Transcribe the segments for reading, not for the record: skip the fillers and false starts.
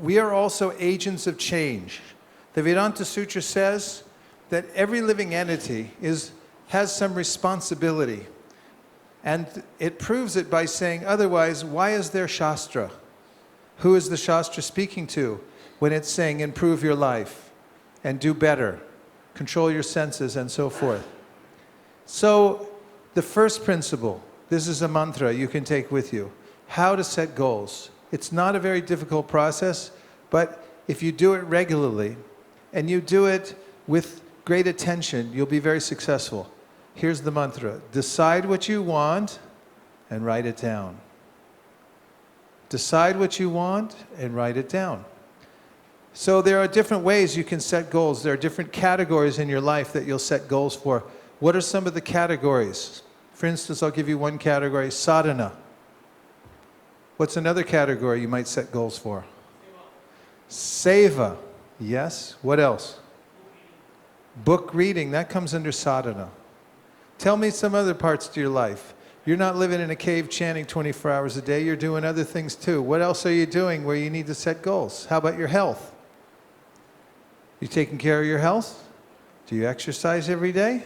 we are also agents of change. The Vedanta Sutra says that every living entity has some responsibility. And it proves it by saying, otherwise, why is there Shastra? Who is the Shastra speaking to when it's saying improve your life and do better, control your senses and so forth? So the first principle, this is a mantra you can take with you, how to set goals. It's not a very difficult process, but if you do it regularly and you do it with great attention, you'll be very successful. Here's the mantra. Decide what you want and write it down. Decide what you want and write it down. So there are different ways you can set goals. There are different categories in your life that you'll set goals for. What are some of the categories? For instance, I'll give you one category, sadhana. What's another category you might set goals for? Seva. Yes. What else? Book reading. That comes under sadhana. Tell me some other parts to your life. You're not living in a cave chanting 24 hours a day. You're doing other things too. What else are you doing where you need to set goals? How about your health? You taking care of your health? Do you exercise every day?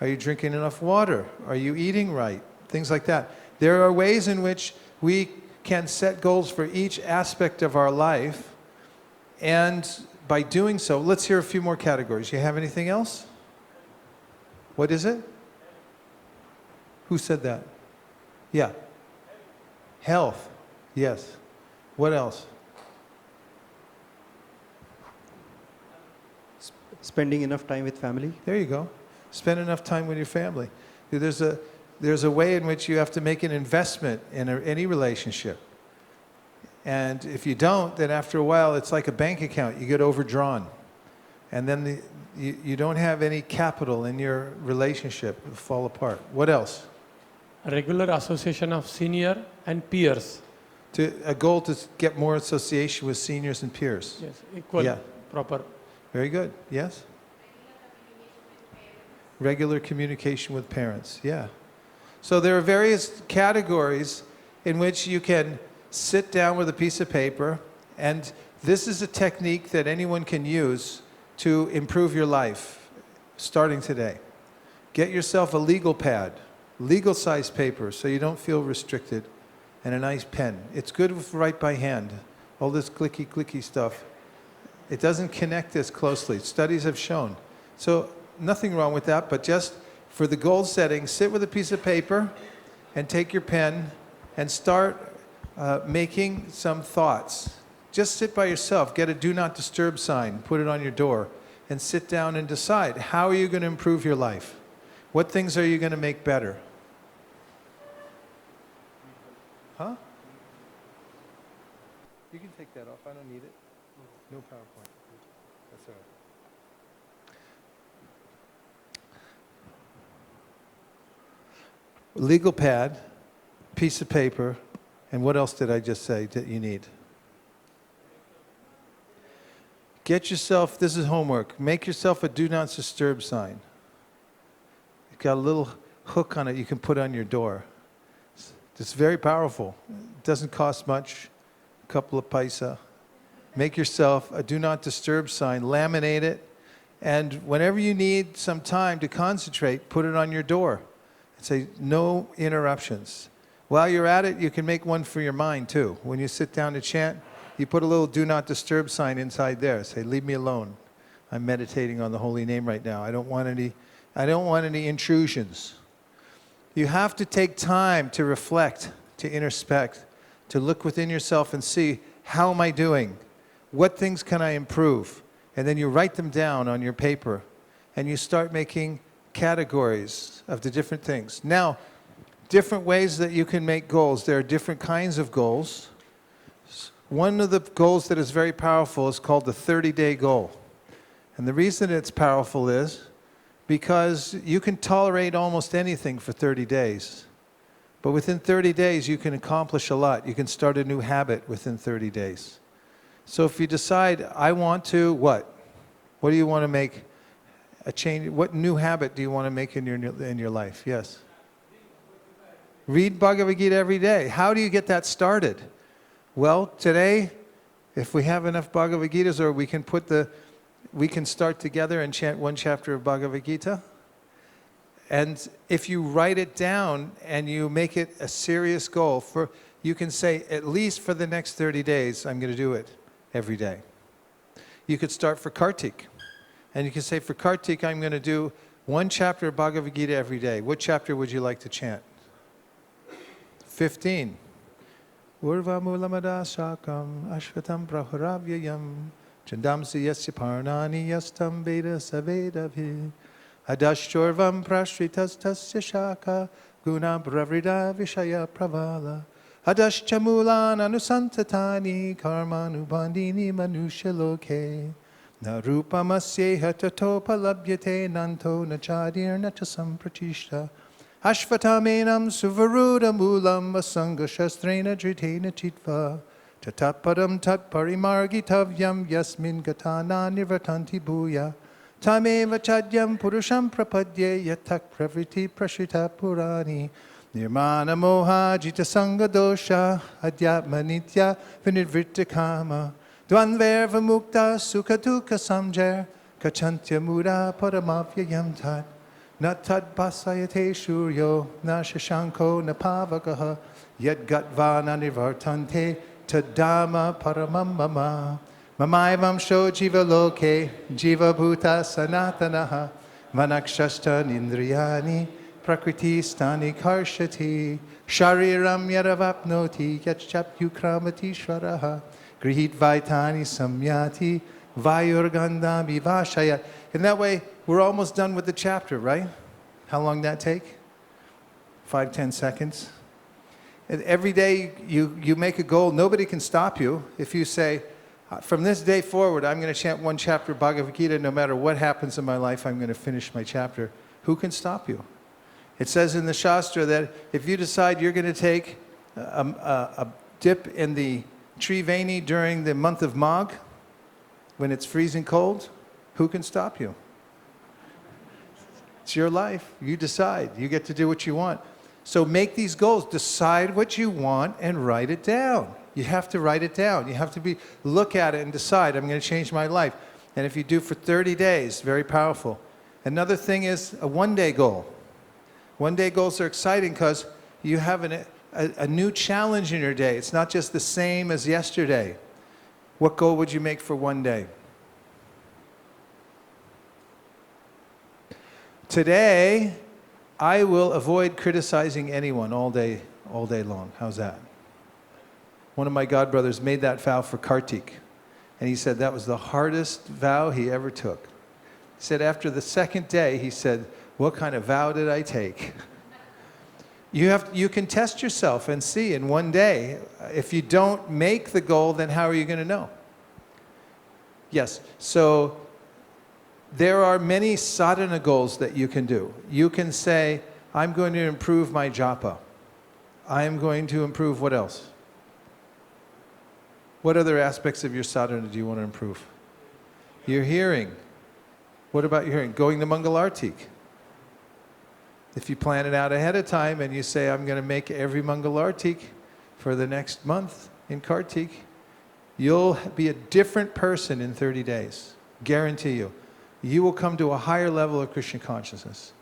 Are you drinking enough water? Are you eating right? Things like that. There are ways in which we can set goals for each aspect of our life. And by doing so, let's hear a few more categories. You have anything else? What is it? Who said that? Yeah. Health. Yes. What else? Spending enough time with family. There you go. Spend enough time with your family. There's a way in which you have to make an investment in any relationship. And if you don't, then after a while, it's like a bank account. You get overdrawn. And then you don't have any capital in your relationship. It'll fall apart. What else? A regular association of senior and peers. A goal to get more association with seniors and peers. Yes, equal, Yeah. proper. Very good. Yes? Regular communication with parents. Yeah. So there are various categories in which you can sit down with a piece of paper, and this is a technique that anyone can use to improve your life, starting today. Get yourself a legal pad, legal size paper, so you don't feel restricted, and a nice pen. It's good to write by hand. All this clicky stuff, it doesn't connect as closely. Studies have shown. So nothing wrong with that, but just for the goal setting, sit with a piece of paper and take your pen and start making some thoughts. Just sit by yourself, get a do not disturb sign, put it on your door, and sit down and decide, how are you going to improve your life? What things are you going to make better? Huh? You can take that off, I don't need it. No PowerPoint. That's all right. Legal pad, piece of paper, and what else did I just say that you need? Get yourself, this is homework, make yourself a do not disturb sign. It's got a little hook on it you can put on your door. It's very powerful. It doesn't cost much, a couple of paisa. Make yourself a do not disturb sign, laminate it, and whenever you need some time to concentrate, put it on your door. And say, no interruptions. While you're at it, you can make one for your mind too. When you sit down to chant, you put a little do not disturb sign inside there. Say, leave me alone. I'm meditating on the holy name right now. I don't want any intrusions. You have to take time to reflect, to introspect, to look within yourself and see, how am I doing? What things can I improve? And then you write them down on your paper and you start making categories of the different things. Now, different ways that you can make goals. There are different kinds of goals. One of the goals that is very powerful is called the 30-day goal. And the reason it's powerful is because you can tolerate almost anything for 30 days. But within 30 days, you can accomplish a lot. You can start a new habit within 30 days. So if you decide, I want to, what? What do you want to make a change? What new habit do you want to make in your life? Yes? Read Bhagavad Gita every day. How do you get that started? Well, today, If we have enough Bhagavad Gitas, or we can start together and chant one chapter of Bhagavad Gita. And if you write it down and you make it a serious goal, you can say, at least for the next 30 days, I'm going to do it every day. You could start for Kartik. And you can say, for Kartik, I'm going to do one chapter of Bhagavad Gita every day. What chapter would you like to chant? 15. Urva mulamada shakam ashvatam praharavyayam chandamsi yasya parnani yastam veda savedabhi adashchorvam prashritas tasya shaka gunam pravrida vishaya pravala adashchamulan anusantatani karmanubandini manushaloke na rupamasyeha tatopalabhyate nanto nachadir nachasam pratishta Ashvatamenam suvaruda mulam asanga shastrena dritena chitva tatapadam tat parimargitavyam yasmin gatana nirvatanti bhuya tameva chadyam purusham prapadye yatak pravriti prashita purani nirmana moha jita sanga dosha adyatma nitya vinirvrita kama dvanverva mukta sukha dukkha samjer kachantya mura paramapyayam tat Na tad basayate shuryo, na shashanko, na pavakaha, yad gatvana nivartante, tadama paramamama. Mamaivam sho jiva loke, jiva bhuta sanatanaha, vanakshashta nindriyani, prakriti stani karshati, shariram yaravapnoti, yachapyukramati shvaraha, grihit vaitani samyati, vayurgandami vashayat. In that way, we're almost done with the chapter, right? How long did that take? 5-10 seconds. And every day you make a goal. Nobody can stop you. If you say, from this day forward, I'm going to chant one chapter of Bhagavad Gita. No matter what happens in my life, I'm going to finish my chapter. Who can stop you? It says in the Shastra that if you decide you're going to take a dip in the Triveni during the month of Magh, when it's freezing cold, who can stop you? It's your life. You decide. You get to do what you want. So make these goals. Decide what you want and write it down. You have to write it down. You have to look at it and decide, I'm going to change my life. And if you do for 30 days, very powerful. Another thing is a one-day goal. One-day goals are exciting because you have a new challenge in your day. It's not just the same as yesterday. What goal would you make for one day? Today, I will avoid criticizing anyone all day long. How's that? One of my godbrothers made that vow for Kartik. And he said that was the hardest vow he ever took. He said after the second day, he said, what kind of vow did I take? You can test yourself and see in one day. If you don't make the goal, then how are you going to know? Yes, so there are many sadhana goals that you can do. You can say, I'm going to improve my japa. I'm going to improve what else? What other aspects of your sadhana do you want to improve? Your hearing. What about your hearing? Going to Mangalartik. If you plan it out ahead of time and you say, I'm going to make every Mangalartik for the next month in Kartik, you'll be a different person in 30 days. Guarantee you. You will come to a higher level of Krishna consciousness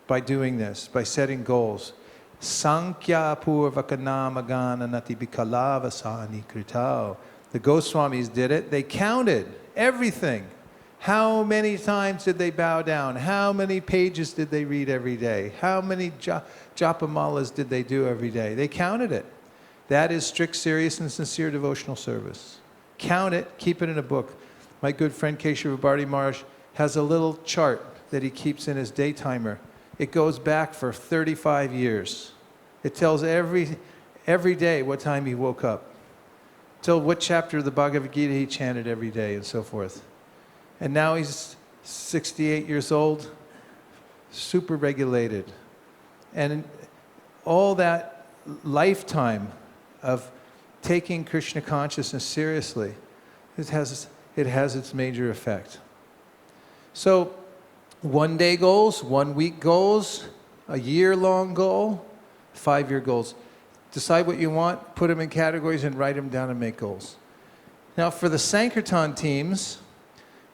by doing this, by setting goals. Sankhya purvakanamagana nati bikalavasani kritao. The Goswamis did it. They counted everything. How many times did they bow down? How many pages did they read every day? How many japamalas did they do every day? They counted it. That is strict, serious, and sincere devotional service. Count it, keep it in a book. My good friend Keshav Bharti Maharaj has a little chart that he keeps in his day timer. It goes back for 35 years. It tells every day what time he woke up, till what chapter of the Bhagavad Gita he chanted every day, and so forth. And now he's 68 years old, super regulated. And all that lifetime of taking Krishna consciousness seriously, it has its major effect. So, one-day goals, one-week goals, a year-long goal, 5-year goals. Decide what you want, put them in categories, and write them down and make goals. Now for the Sankirtan teams,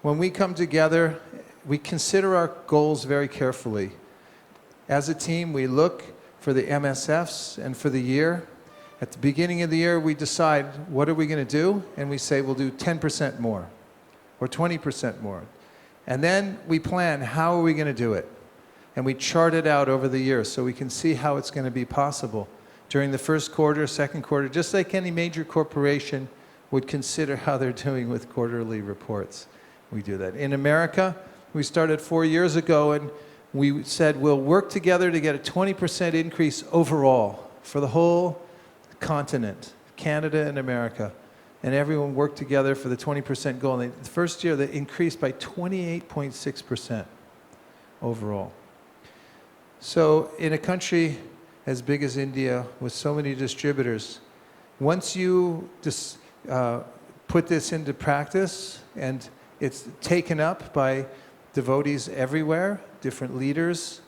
when we come together, we consider our goals very carefully. As a team, we look for the MSFs and for the year. At the beginning of the year, we decide what are we going to do, and we say we'll do 10% more or 20% more. And then we plan how are we going to do it. And we chart it out over the year so we can see how it's going to be possible. During the first quarter, second quarter, just like any major corporation would consider how they're doing with quarterly reports. We do that. In America, we started 4 years ago and we said we'll work together to get a 20% increase overall for the whole continent, Canada and America. And everyone worked together for the 20% goal. And the first year, they increased by 28.6% overall. So in a country as big as India, with so many distributors, once you put this into practice, and it's taken up by devotees everywhere, different leaders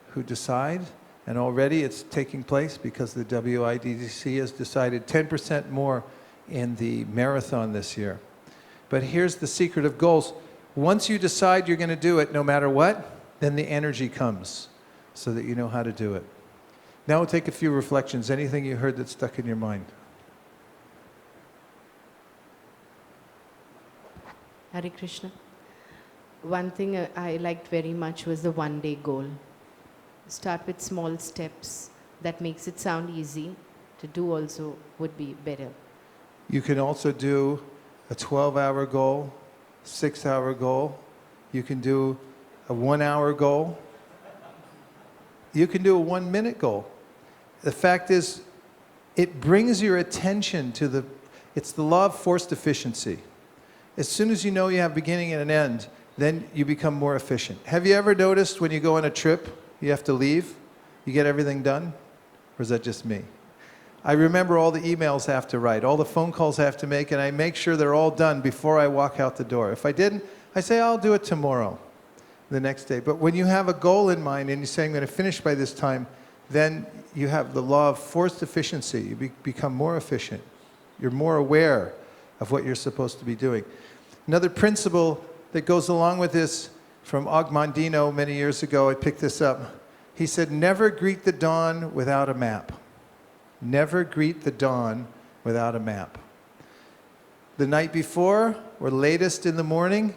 who decide, and already it's taking place because the WIDDC has decided 10% more in the marathon this year. But here's the secret of goals. Once you decide you're going to do it no matter what, then the energy comes so that you know how to do it. Now we'll take a few reflections. Anything you heard that stuck in your mind? Hare Krishna. One thing I liked very much was the one-day goal. Start with small steps. That makes it sound easy. To do also would be better. You can also do a 12-hour goal, 6-hour goal. You can do a 1-hour goal. You can do a 1-minute goal. The fact is, it brings your attention to it's the law of forced efficiency. As soon as you know you have beginning and an end, then you become more efficient. Have you ever noticed when you go on a trip, you have to leave, you get everything done? Or is that just me? I remember all the emails I have to write, all the phone calls I have to make, and I make sure they're all done before I walk out the door. If I didn't, I say, I'll do it tomorrow, the next day. But when you have a goal in mind and you say, I'm going to finish by this time, then you have the law of forced efficiency. You become more efficient. You're more aware of what you're supposed to be doing. Another principle that goes along with this from Ogmandino many years ago, I picked this up. He said, never greet the dawn without a map. Never greet the dawn without a map. The night before or latest in the morning,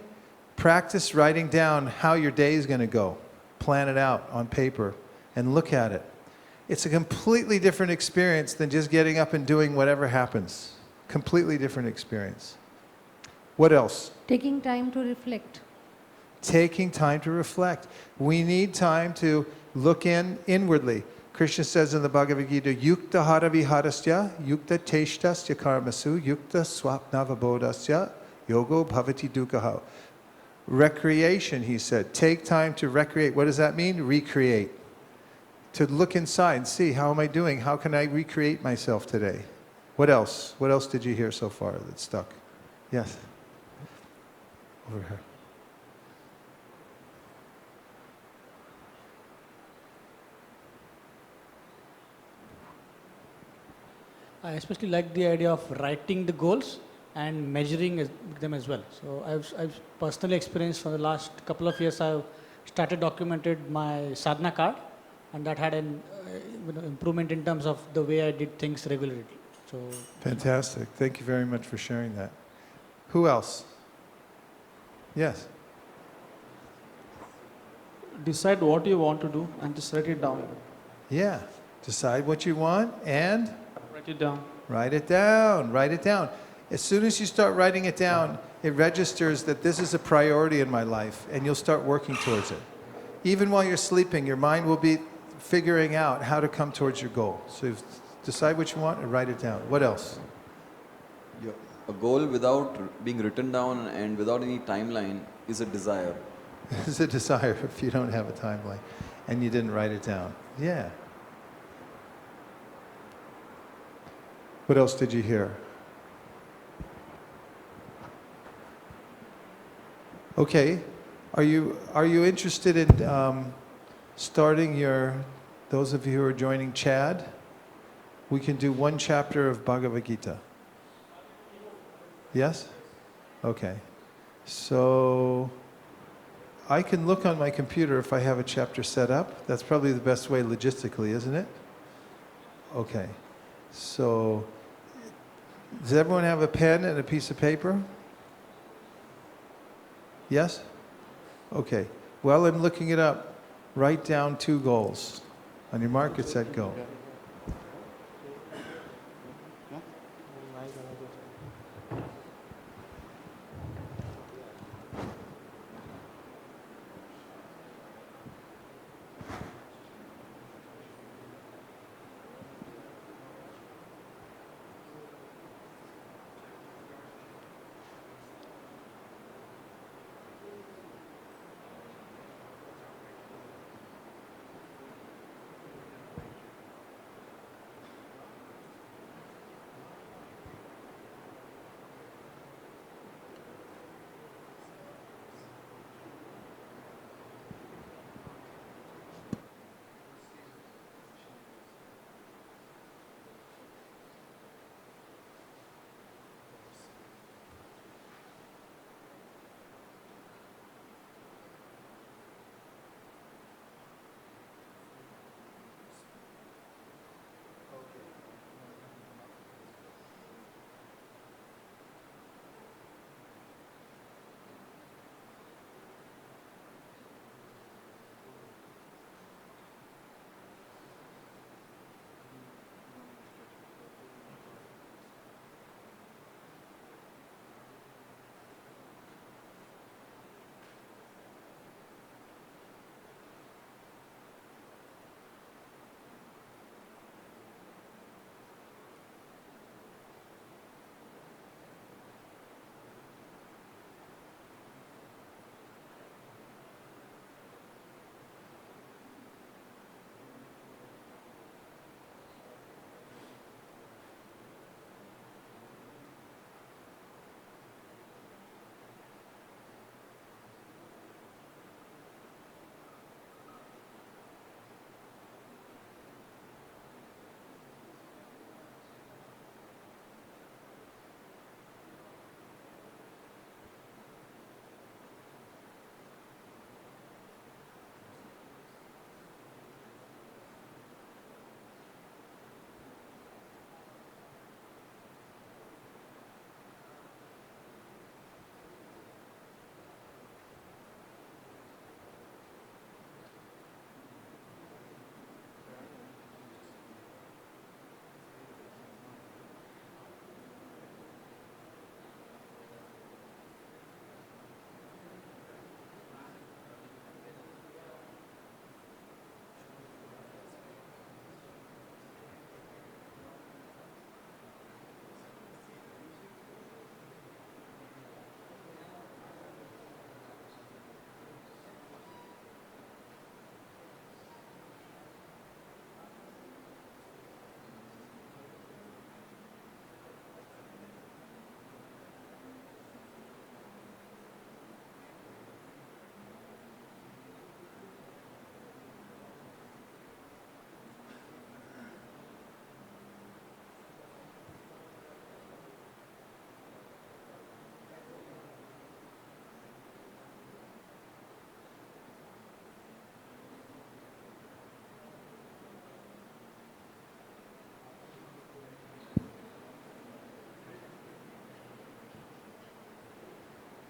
practice writing down how your day is going to go. Plan it out on paper and look at it. It's a completely different experience than just getting up and doing whatever happens. Completely different experience. What else? Taking time to reflect. Taking time to reflect. We need time to look inwardly. Krishna says in the Bhagavad Gita, Yukta hara viharasya, yukta teshtasya karmasu, yukta swapnavabodasya, yogo bhavati dukkha. Recreation, he said. Take time to recreate. What does that mean? Recreate. To look inside and see, how am I doing? How can I recreate myself today? What else? What else did you hear so far that stuck? Yes. Over here. I especially like the idea of writing the goals and measuring them as well. So I've personally experienced for the last couple of years, I've started documented my sadhana card, and that had an improvement in terms of the way I did things regularly. So Fantastic. Thank you very much for sharing that. Who else? Yes. Decide what you want to do and just write it down. Yeah. Decide what you want and Write it down. write it down. Write it down. As soon as you start writing it down, it registers that this is a priority in my life, and you'll start working towards it. Even while you're sleeping, your mind will be figuring out how to come towards your goal. So decide what you want and write it down. What else? A goal without being written down and without any timeline is a desire. It's a desire if you don't have a timeline and you didn't write it down. Yeah. What else did you hear? Okay. Are you interested in starting those of you who are joining Chad? We can do one chapter of Bhagavad Gita. Yes? Okay. So I can look on my computer if I have a chapter set up. That's probably the best way logistically, isn't it? Okay. So does everyone have a pen and a piece of paper? Yes? Okay. While I'm looking it up, write down 2 goals. On your mark, get set, go.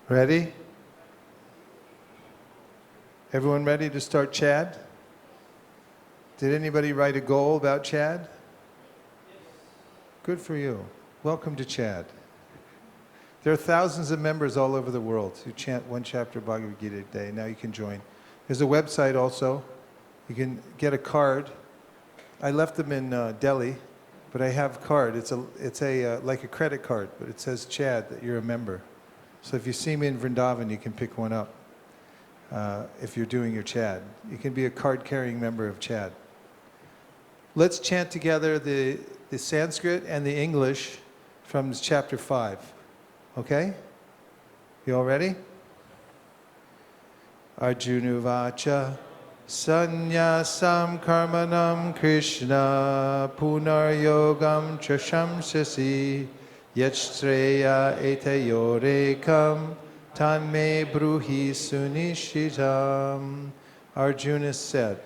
Ready? Everyone ready to start Chad? Did anybody write a goal about Chad? Good for you. Welcome to Chad. There are thousands of members all over the world who chant 1 chapter Bhagavad Gita a day. Now you can join. There's a website also. You can get a card. I left them in Delhi, but I have a card. It's like a credit card, but it says Chad, that you're a member. So if you see me in Vrindavan, you can pick one up if you're doing your Chad. You can be a card-carrying member of Chad. Let's chant together the Sanskrit and the English from chapter 5. Okay? You all ready? Arjunuvacha Sanyasam karmanam Krishna Punar yogam chashamsasi Yachstreya etayorekam tanme bruhi sunishitam. Arjuna said,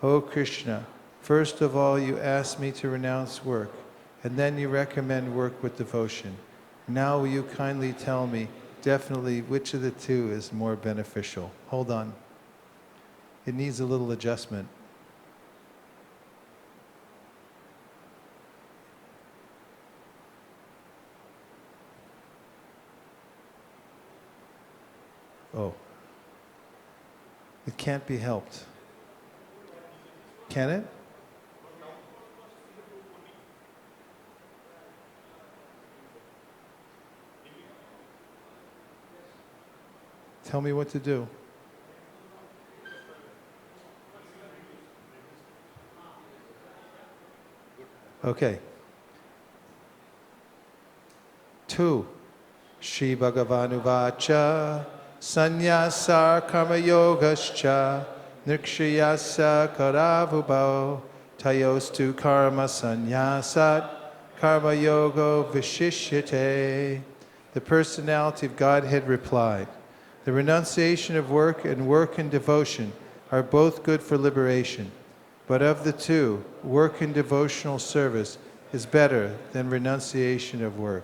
O Krishna, first of all you asked me to renounce work, and then you recommend work with devotion. Now will you kindly tell me definitely which of the two is more beneficial? Hold on. It needs a little adjustment. Oh. It can't be helped. Can it? Tell me what to do. Okay. 2. Shri Bhagavanuvāca Sannyasar Karma Yogascha Nikshayasa Karavubhau Tayostu Karma Sannyasat Karma Yogo Vishishyate. The personality of Godhead replied, the renunciation of work and devotion are both good for liberation. But of the two, work and devotional service is better than renunciation of work.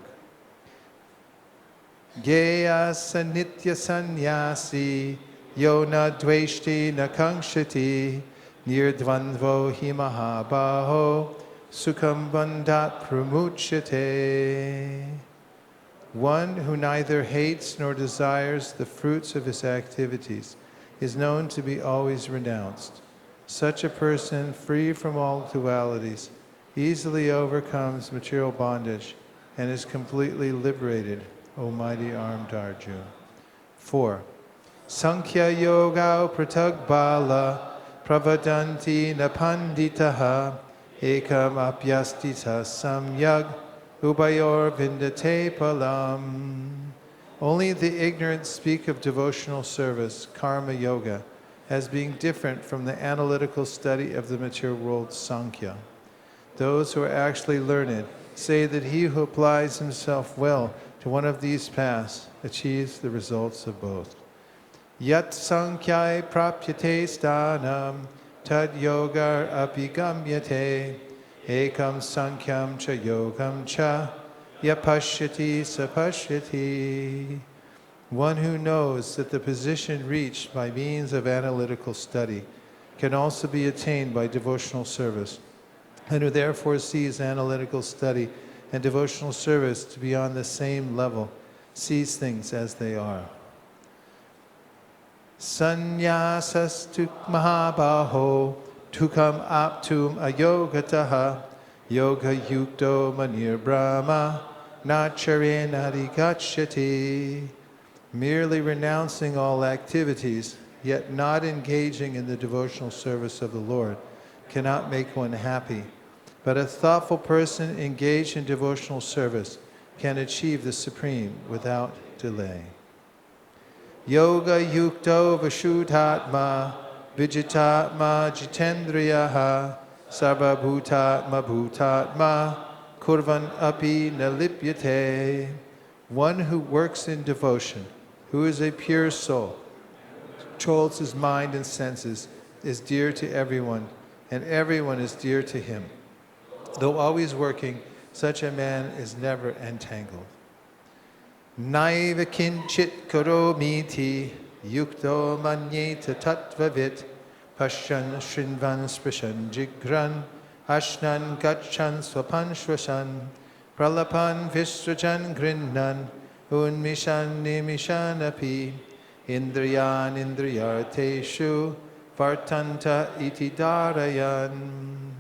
Geya sanitya sannyasi yona dveshti nakangshati nirdvandvo hi mahabaho sukham bandhat pramuchyate. One who neither hates nor desires the fruits of his activities is known to be always renounced. Such a person, free from all dualities, easily overcomes material bondage and is completely liberated, O mighty armed Arjuna. 4. Sankhya yoga pratag bala pravadanti napanditaha ekam apyastita samyag ubayor vindate palam. Only the ignorant speak of devotional service, karma yoga, as being different from the analytical study of the material world, Sankhya. Those who are actually learned say that he who applies himself well to one of these paths achieves the results of both. Yat Sankhyae prapyate sthanam tad yogar apigamyate ekam Sankhyaam cha yogam cha yapashyati sapashyati. One who knows that the position reached by means of analytical study can also be attained by devotional service, and who therefore sees analytical study and devotional service to be on the same level, sees things as they are. Sannyasastuk mahabaho tukam aptum ayogataha yoga yukto manir brahma nacharena adhikachyati. Merely renouncing all activities, yet not engaging in the devotional service of the Lord, cannot make one happy. But a thoughtful person engaged in devotional service can achieve the supreme without delay. Yoga yukto vashuddhatma vijitatma jitendriyaha sarva bhutatma bhutatma kurvan api nalipyate. One who works in devotion, who is a pure soul, controls his mind and senses, is dear to everyone, and everyone is dear to him. Though always working, such a man is never entangled. Naiva kinchit karomiti yukto manyeta tattvavit pashyan shrinvan sprishan jigran ashnan gachan swapan shwasan pralapan visrajan grinnan unmishan nimishan api indriyan indriyarteshu vartanta iti darayan.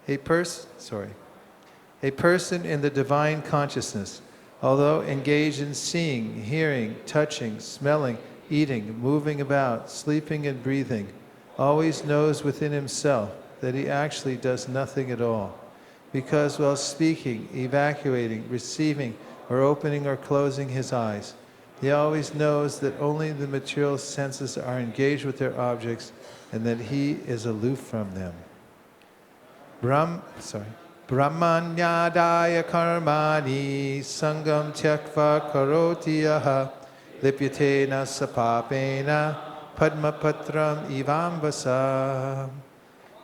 A person in the divine consciousness, although engaged in seeing, hearing, touching, smelling, eating, moving about, sleeping and breathing, always knows within himself that he actually does nothing at all. Because while speaking, evacuating, receiving, or opening or closing his eyes, he always knows that only the material senses are engaged with their objects and that he is aloof from them. Brahmanyadaya karmani sangam tyakva karoti yaha lipyatena sapapena padmapatram ivambasa.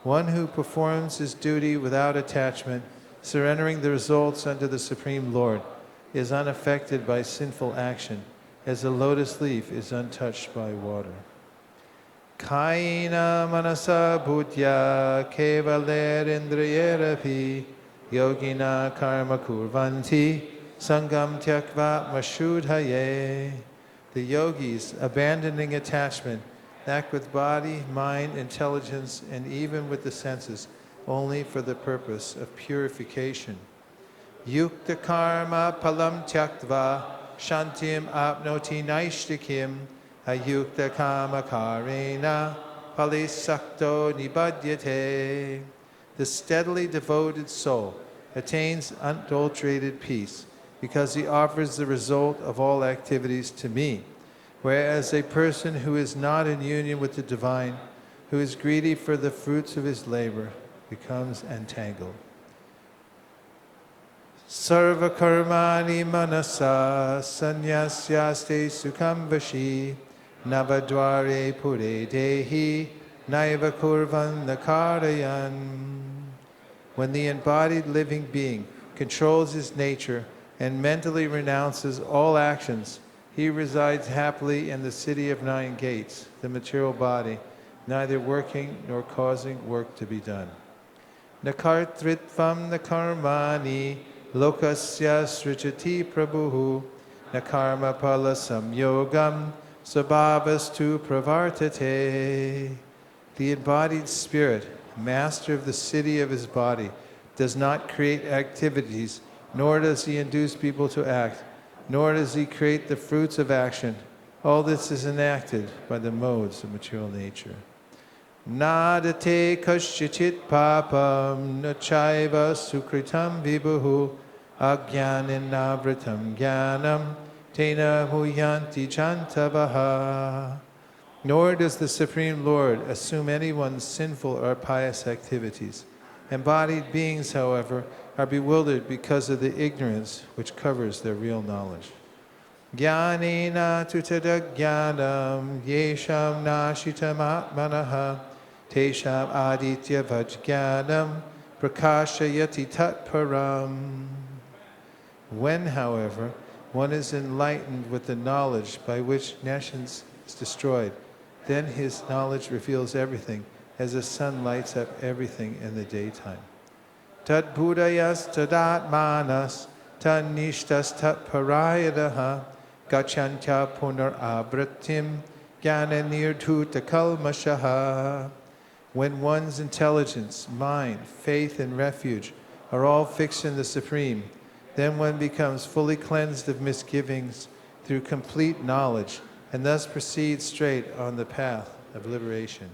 One who performs his duty without attachment, surrendering the results unto the Supreme Lord, is unaffected by sinful action, as a lotus leaf is untouched by water. Kaina manasa bhutya kevaler indriyerapi yogina karma kurvanti sangam tyakva mashudhaye. The yogis, abandoning attachment, act with body, mind, intelligence, and even with the senses, only for the purpose of purification. Yukta karma palam tyaktva shantim apnoti naishtikim ayukta kama karena palisakto nibadyate. The steadily devoted soul attains unadulterated peace because he offers the result of all activities to me, whereas a person who is not in union with the divine, who is greedy for the fruits of his labor, becomes entangled. Sarva karmani manasa sanyasyaste sukham vashi navadware pure dehi naiva kurvan nakarayan. When the embodied living being controls his nature and mentally renounces all actions, he resides happily in the city of 9 gates, the material body, neither working nor causing work to be done. Nakartritvam nakarmani lokasya srijati prabhuhu nakarma pala samyogam sabhavastu pravartate. The embodied spirit, master of the city of his body, does not create activities, nor does he induce people to act, nor does he create the fruits of action. All this is enacted by the modes of material nature. Nadate kashchit papam nachaiva sukritam vibhuhu ajnanenavritam jnanam tena huyanti chantavaha. Nor does the Supreme Lord assume anyone's sinful or pious activities. Embodied beings, however, are bewildered because of the ignorance which covers their real knowledge. Jnanena tutadajnanam yesham nashitam atmanaha tesham aditya vajjnanam prakashayati tatparam. When, however, one is enlightened with the knowledge by which nations is destroyed, then his knowledge reveals everything, as the sun lights up everything in the daytime. Tat budayas tadatmanas tanishtas tat parayadaha gachantya punar abratim jnananirthuta kalmashaha. When one's intelligence, mind, faith, and refuge are all fixed in the Supreme, then one becomes fully cleansed of misgivings through complete knowledge, and thus proceeds straight on the path of liberation.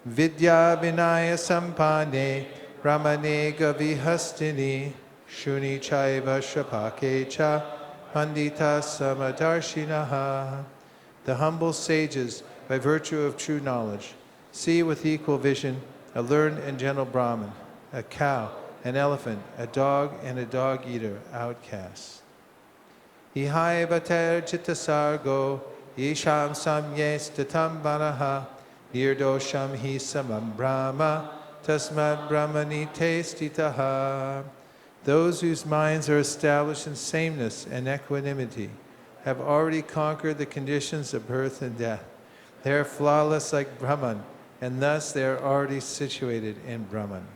Vidya vinaya sampane ramane gavihastini shuni chaiva shapake cha pandita samadarshinaha. The humble sages, by virtue of true knowledge, see with equal vision a learned and gentle Brahmin, a cow, an elephant, a dog, and a dog-eater, outcasts. Ihaivater chitasargo yesham samyestatam vanaha nirdosham hi samam brahma tasmad brahmanite stitaha. Those whose minds are established in sameness and equanimity have already conquered the conditions of birth and death. They are flawless like Brahman, and thus they are already situated in Brahman.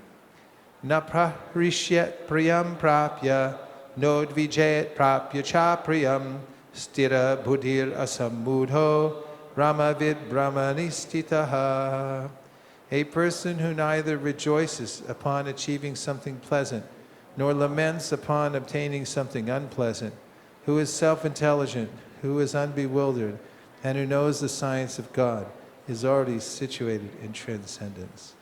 Na prarishyat priyam prapya nodvijayat prapya cha priyam stira buddhir asamudho ramavid brahmanistitaha. A person who neither rejoices upon achieving something pleasant nor laments upon obtaining something unpleasant, who is self-intelligent, who is unbewildered, and who knows the science of God, is already situated in transcendence.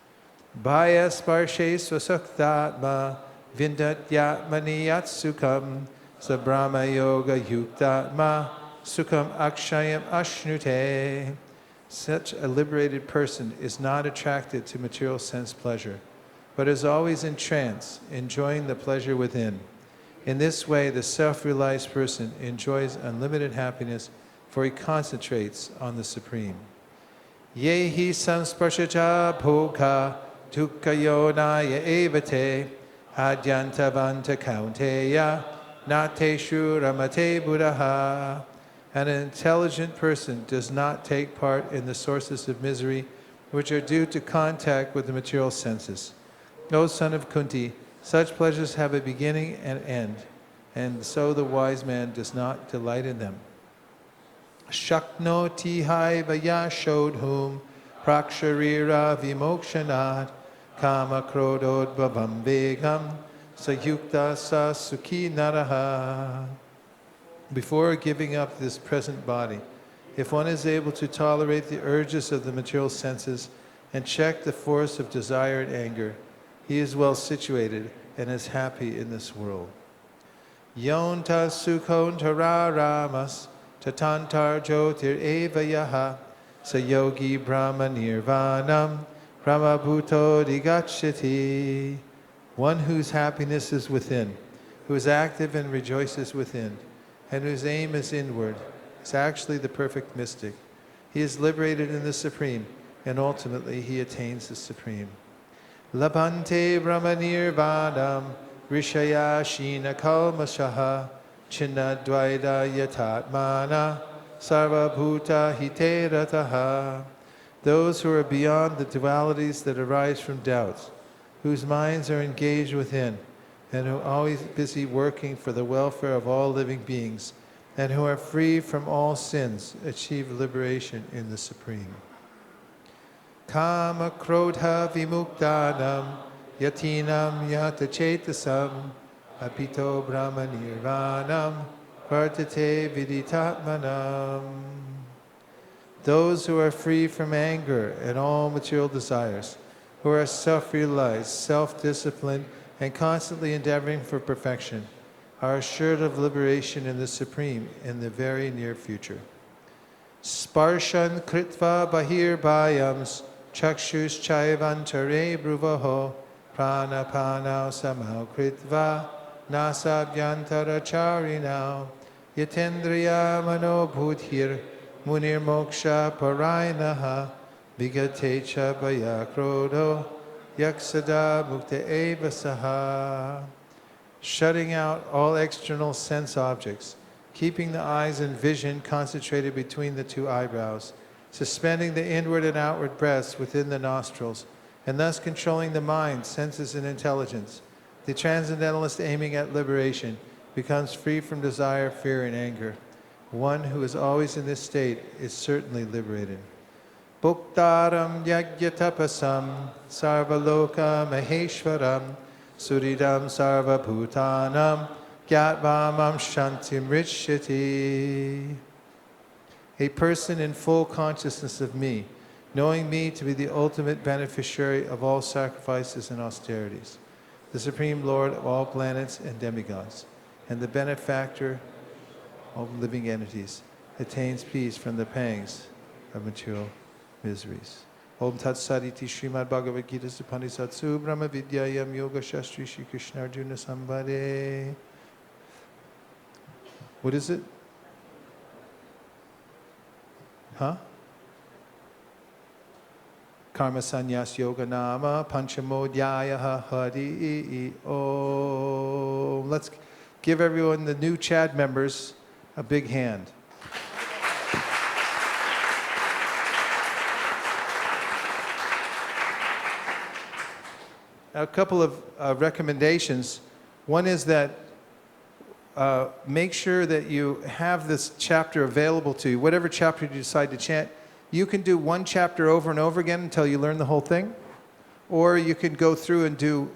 Bhaya sparshe swasuktatma vindatyatmani yatsukam sabrahma yoga yuktatma sukham akshayam ashnute. Such a liberated person is not attracted to material sense pleasure. but is always in trance, enjoying the pleasure within. In this way, the self-realized person enjoys unlimited happiness, for he concentrates on the Supreme. Yehi samsparshaja bhoga dukkayonaya evate adyantavanta kaunteya nateshu ramate buddhaha. An intelligent person does not take part in the sources of misery which are due to contact with the material senses. O son of Kunti, such pleasures have a beginning and end, and so the wise man does not delight in them. Shakno tihai vayashodhum praksharira vimokshanat kama krodod bhavam vegam sayukta sa sukhi naraha. Before giving up this present body, if one is able to tolerate the urges of the material senses and check the force of desire and anger, he is well situated and is happy in this world. Yonta sukhon ramas tatantar jyotir evayaha sayogi brahma nirvanam brahmabhuto digachati. One whose happiness is within, who is active and rejoices within, and whose aim is inward, is actually the perfect mystic. He is liberated in the Supreme, and ultimately he attains the Supreme. Labhante brahmanirvanam rishaya shina kalmashaha chinna dvaida yatatmana sarvabhuta hiterataha. Those who are beyond the dualities that arise from doubts, whose minds are engaged within, and who are always busy working for the welfare of all living beings, and who are free from all sins, achieve liberation in the Supreme. Kama krodha vimuktanam yatinam yatachetasam apito brahma nirvanam vartate viditatmanam. Those who are free from anger and all material desires, who are self-realized, self-disciplined, and constantly endeavoring for perfection, are assured of liberation in the Supreme in the very near future. Sparshan kritva bahir bhayams chakshus chaivantare bruvaho pranapanav samau kritva nasabhyantara charinau yatendriya mano bhudhir munir moksha parainaha vigatecha bayakrodo yaksada mukta eva saha. Shutting out all external sense objects, keeping the eyes and vision concentrated between the two eyebrows, suspending the inward and outward breaths within the nostrils, and thus controlling the mind, senses, and intelligence. The transcendentalist aiming at liberation becomes free from desire, fear, and anger. One who is always in this state is certainly liberated. Bhuktaram yagyatapasam sarvaloka maheshwaram suridam sarva bhutanam gyatvam shantim richati. A person in full consciousness of me, knowing me to be the ultimate beneficiary of all sacrifices and austerities, the Supreme Lord of all planets and demigods, and the benefactor of living entities, attains peace from the pangs of material miseries. Om Tat Saditi Srimad Bhagavad Gita Supani Satsu Brahma Vidyayam Yoga Shastri Shri Krishna Arjuna Sambhade. What is it? Huh? Karma Sannyas Yoga Nama Panchamodhyayaha Hari Om. Let's give everyone, the new Chad members, a big hand. A couple of recommendations. One is that make sure that you have this chapter available to you. Whatever chapter you decide to chant, you can do one chapter over and over again until you learn the whole thing, or you can go through and do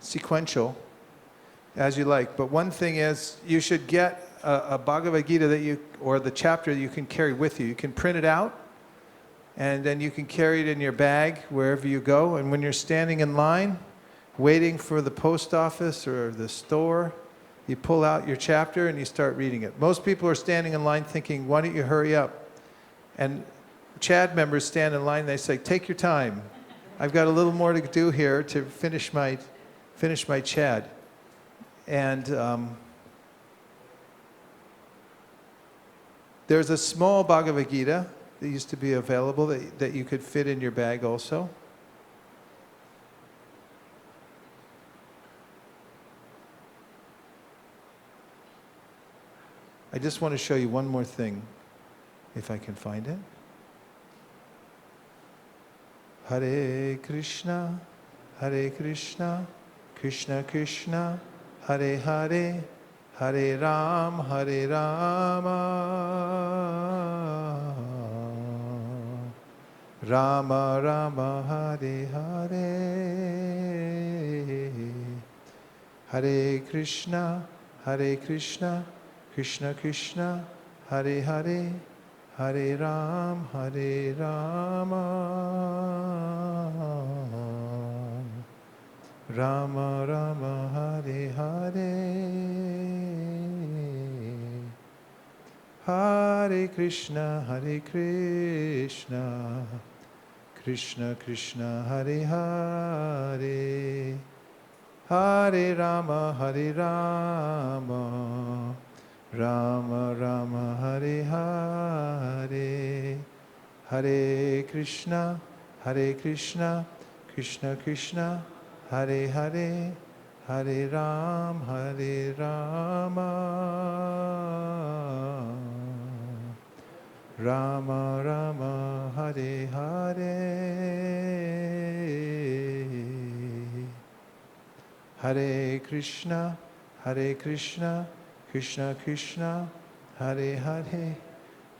sequential as you like. But one thing is, you should get a Bhagavad Gita that you, or the chapter you can carry with you. You can print it out, and then you can carry it in your bag wherever you go. And when you're standing in line, waiting for the post office or the store, you pull out your chapter and you start reading it. Most people are standing in line thinking, why don't you hurry up? And Chad members stand in line and they say, take your time. I've got a little more to do here to finish my Chad. And there's a small Bhagavad Gita that used to be available that you could fit in your bag also. I just want to show you one more thing, if I can find it. Hare Krishna, Krishna Krishna, Hare Hare, Hare Rama, Rama Rama, Hare Hare, Hare Krishna, Krishna Krishna, Hare Hare, Hare Rama, Rama Rama, Hare Hare, Hare Krishna, Krishna Krishna, Hare Hare, Hare Rama, Rama Rama, Hare Hare, Hare Krishna, Krishna Krishna, Hare Hare, Hare Rama, Rama Rama, Hare Hare, Hare Krishna, Krishna Krishna, Hare Hare,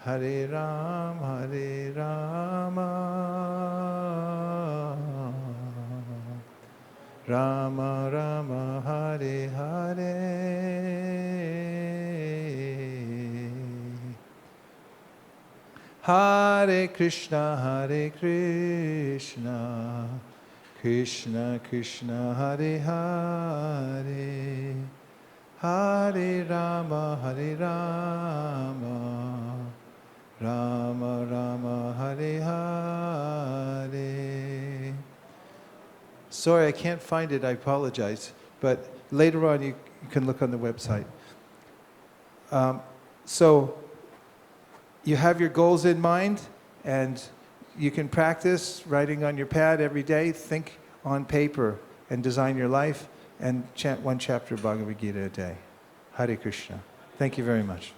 Hare Rama, Rama Rama, Hare Hare. Hare Krishna, Krishna Krishna, Hare Hare, Hare Rama, Rama Rama, Hare Hare. Sorry, I can't find it. I apologize. But later on, you can look on the website. So you have your goals in mind, and you can practice writing on your pad every day. Think on paper and design your life, and chant one chapter of Bhagavad Gita a day. Hare Krishna. Thank you very much.